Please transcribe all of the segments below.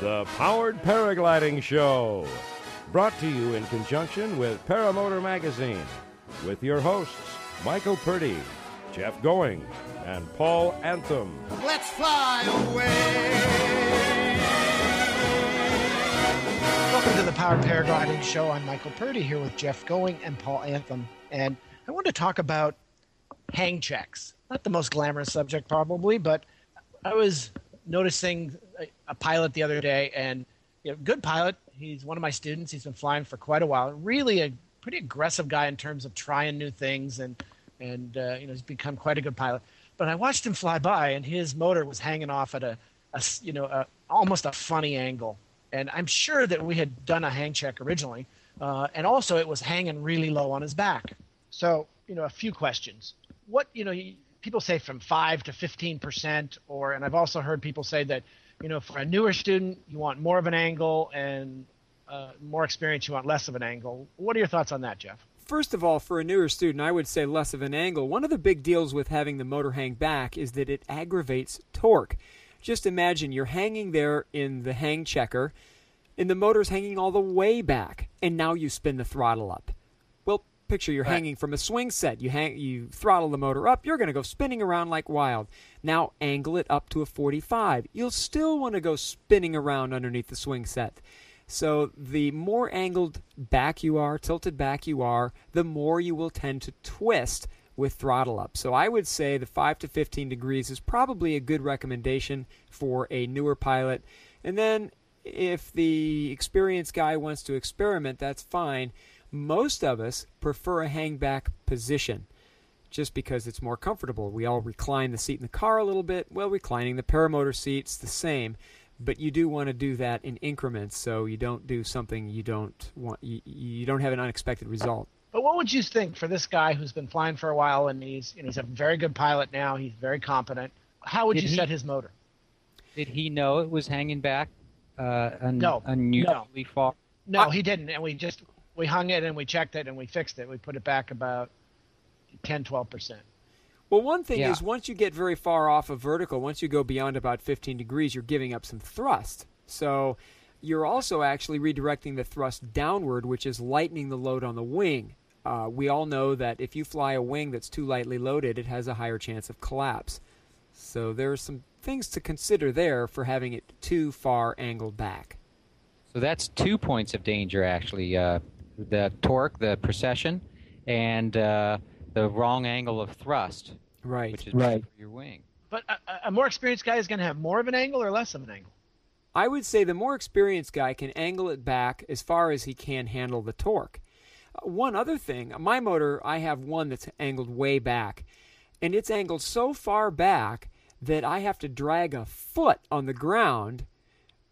The Powered Paragliding Show, brought to you in conjunction with Paramotor Magazine, with your hosts, Michael Purdy, Jeff Going, and Paul Anthem. Let's fly away! Welcome to the Powered Paragliding Show. I'm Michael Purdy here with Jeff Going and Paul Anthem. And I want to talk about hang checks. Not the most glamorous subject probably, but I was noticing a pilot the other day, and good pilot. He's one of my students. He's been flying for quite a while. Really a pretty aggressive guy in terms of trying new things, and he's become quite a good pilot. But I watched him fly by, and his motor was hanging off at almost a funny angle. And I'm sure that we had done a hang check originally, and also it was hanging really low on his back. So a few questions. What people say from 5 to 15%, and I've also heard people say that, for a newer student, you want more of an angle, and more experience, you want less of an angle. What are your thoughts on that, Jeff? First of all, for a newer student, I would say less of an angle. One of the big deals with having the motor hang back is that it aggravates torque. Just imagine you're hanging there in the hang checker, and the motor's hanging all the way back, and now you spin the throttle up. Well, picture you're hanging from a swing set. You throttle the motor up, you're going to go spinning around like wild. Now angle it up to a 45. You'll still want to go spinning around underneath the swing set. So the more angled back you are, tilted back you are, the more you will tend to twist with throttle up. So I would say the 5 to 15 degrees is probably a good recommendation for a newer pilot. And then if the experienced guy wants to experiment, that's fine. Most of us prefer a hang-back position just because it's more comfortable. We all recline the seat in the car a little bit. Well, reclining the paramotor seat's the same, but you do want to do that in increments so you don't do something you don't want. You don't have an unexpected result. But what would you think for this guy who's been flying for a while, and he's a very good pilot now, he's very competent. How would you set his motor? Did he know it was hanging back No. unusually far? No, he didn't, and we hung it and we checked it and we fixed it. We put it back about 10, 12%. Well, one thing is once you get very far off of vertical, once you go beyond about 15 degrees, you're giving up some thrust. So you're also actually redirecting the thrust downward, which is lightening the load on the wing. We all know that if you fly a wing that's too lightly loaded, it has a higher chance of collapse. So there are some things to consider there for having it too far angled back. So that's 2 points of danger, actually. The torque, the precession, and the wrong angle of thrust, right? Which is bad for your wing. But a more experienced guy is going to have more of an angle or less of an angle? I would say the more experienced guy can angle it back as far as he can handle the torque. One other thing, my motor, I have one that's angled way back, and it's angled so far back that I have to drag a foot on the ground.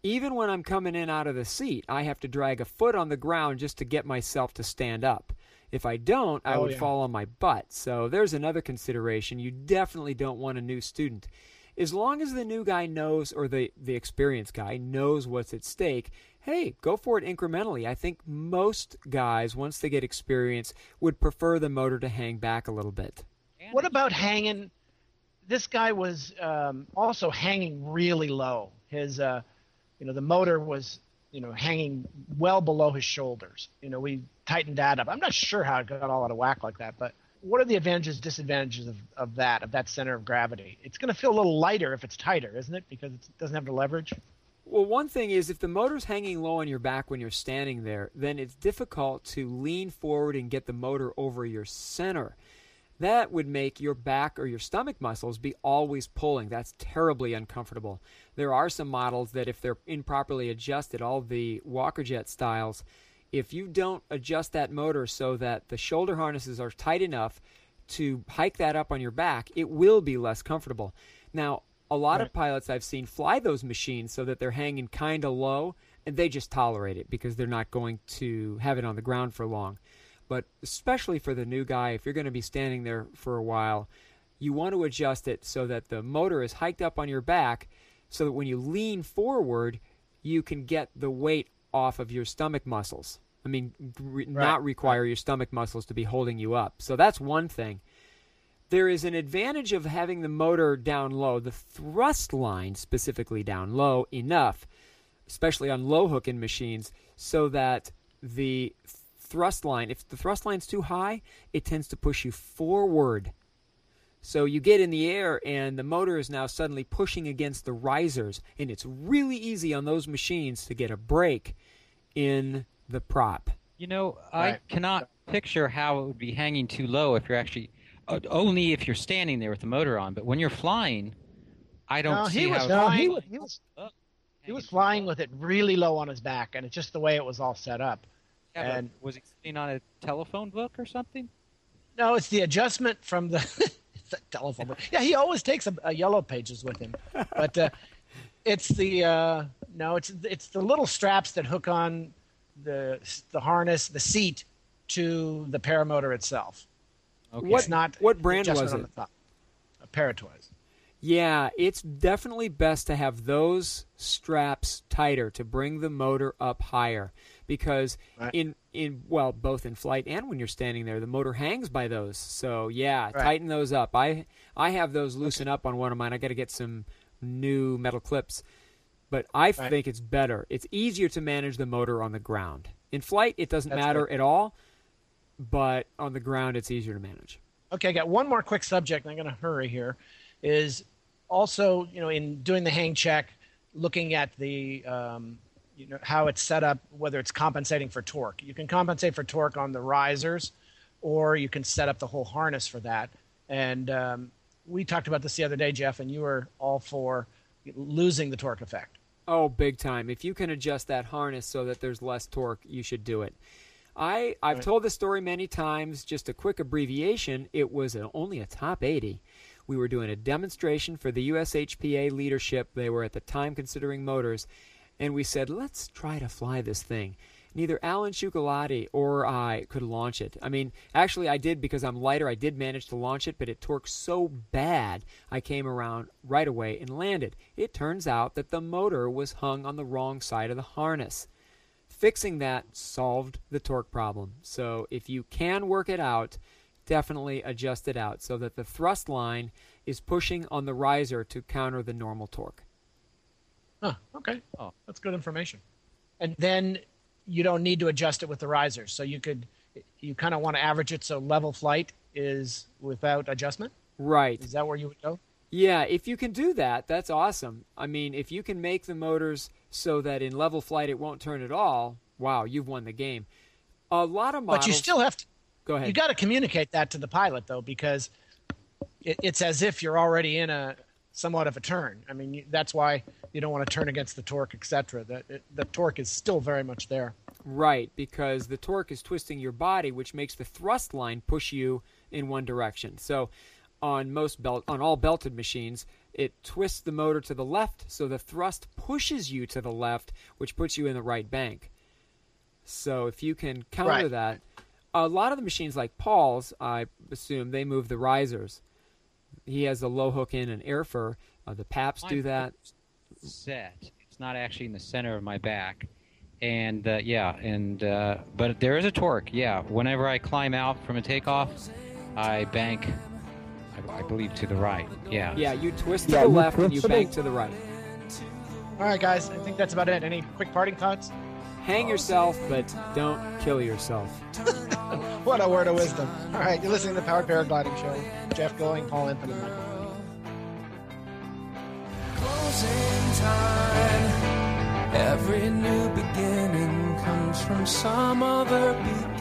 Even when I'm coming in out of the seat, I have to drag a foot on the ground just to get myself to stand up. If I don't, I would fall on my butt. So there's another consideration. You definitely don't want a new student. As long as the new guy knows, or the experienced guy knows what's at stake, hey, go for it incrementally. I think most guys, once they get experience, would prefer the motor to hang back a little bit. What about hanging? This guy was also hanging really low. His the motor was, hanging well below his shoulders. We tightened that up. I'm not sure how it got all out of whack like that, but what are the advantages, disadvantages of that center of gravity? It's going to feel a little lighter if it's tighter, isn't it? Because it doesn't have the leverage. Well, one thing is if the motor's hanging low on your back when you're standing there, then it's difficult to lean forward and get the motor over your center. That would make your back or your stomach muscles be always pulling. That's terribly uncomfortable. There are some models that if they're improperly adjusted, all the Walker Jet styles, if you don't adjust that motor so that the shoulder harnesses are tight enough to hike that up on your back, it will be less comfortable. Now, a lot of pilots I've seen fly those machines so that they're hanging kind of low, and they just tolerate it because they're not going to have it on the ground for long. But especially for the new guy, if you're going to be standing there for a while, you want to adjust it so that the motor is hiked up on your back so that when you lean forward, you can get the weight off of your stomach muscles. I mean, not require your stomach muscles to be holding you up. So that's one thing. There is an advantage of having the motor down low, the thrust line specifically down low enough especially on low hooking machines, so that the thrust line, if the thrust line's too high, it tends to push you forward. So you get in the air and the motor is now suddenly pushing against the risers, and it's really easy on those machines to get a break in the prop. You know, I cannot picture how it would be hanging too low if you're actually only if you're standing there with the motor on. But when you're flying, I don't see how. He was flying with it really low on his back, and it's just the way it was all set up. Yeah, and was he sitting on a telephone book or something? No, it's the adjustment from the telephone book. Yeah, he always takes a yellow pages with him, but it's the it's the little straps that hook on the harness, the seat, to the paramotor itself. Okay. It's not what brand was on it? The top. A Paratoys. Yeah, it's definitely best to have those straps tighter to bring the motor up higher, because both in flight and when you're standing there, the motor hangs by those. So tighten those up. I have those loosen up on one of mine. I got to get some new metal clips, but I think it's better. It's easier to manage the motor on the ground. In flight, it doesn't matter at all, but on the ground, it's easier to manage. Okay, I got one more quick subject, and I'm going to hurry here. Is also, in doing the hang check, looking at the, how it's set up, whether it's compensating for torque. You can compensate for torque on the risers, or you can set up the whole harness for that. And we talked about this the other day, Jeff, and you were all for losing the torque effect. Oh, big time. If you can adjust that harness so that there's less torque, you should do it. I've told this story many times. Just a quick abbreviation, it was only a top 80. We were doing a demonstration for the USHPA leadership. They were at the time considering motors, and we said, let's try to fly this thing. Neither Alan Ciuccolati or I could launch it. I mean, actually I did, because I'm lighter. I did manage to launch it, but it torqued so bad I came around right away and landed. It turns out that the motor was hung on the wrong side of the harness. Fixing that solved the torque problem. So if you can work it out, definitely adjust it out so that the thrust line is pushing on the riser to counter the normal torque. Huh, okay. Oh, that's good information. And then you don't need to adjust it with the risers. So you kind of want to average it so level flight is without adjustment? Right. Is that where you would go? Yeah, if you can do that, that's awesome. I mean, if you can make the motors so that in level flight it won't turn at all, wow, you've won the game. A lot of models... But you still have to... Go ahead. You got to communicate that to the pilot, though, because it's as if you're already in a somewhat of a turn. I mean, that's why you don't want to turn against the torque, etc. The torque is still very much there. Right, because the torque is twisting your body, which makes the thrust line push you in one direction. So on all belted machines, it twists the motor to the left, so the thrust pushes you to the left, which puts you in the right bank. So if you can counter that... A lot of the machines like Paul's, I assume, they move the risers. He has a low hook in and air fur. The Paps do that. Set. It's not actually in the center of my back. And, but there is a torque, yeah. Whenever I climb out from a takeoff, I bank, I believe, to the right, yeah. Yeah, you twist to the left and you bank to the right. All right, guys, I think that's about it. Any quick parting thoughts? Hang yourself, but don't kill yourself. What a word of wisdom. All right, you're listening to the Powered Paragliding Show. Jeff Going, Paul Anthony, and Michael. Closing time. Every new beginning comes from some other beginning.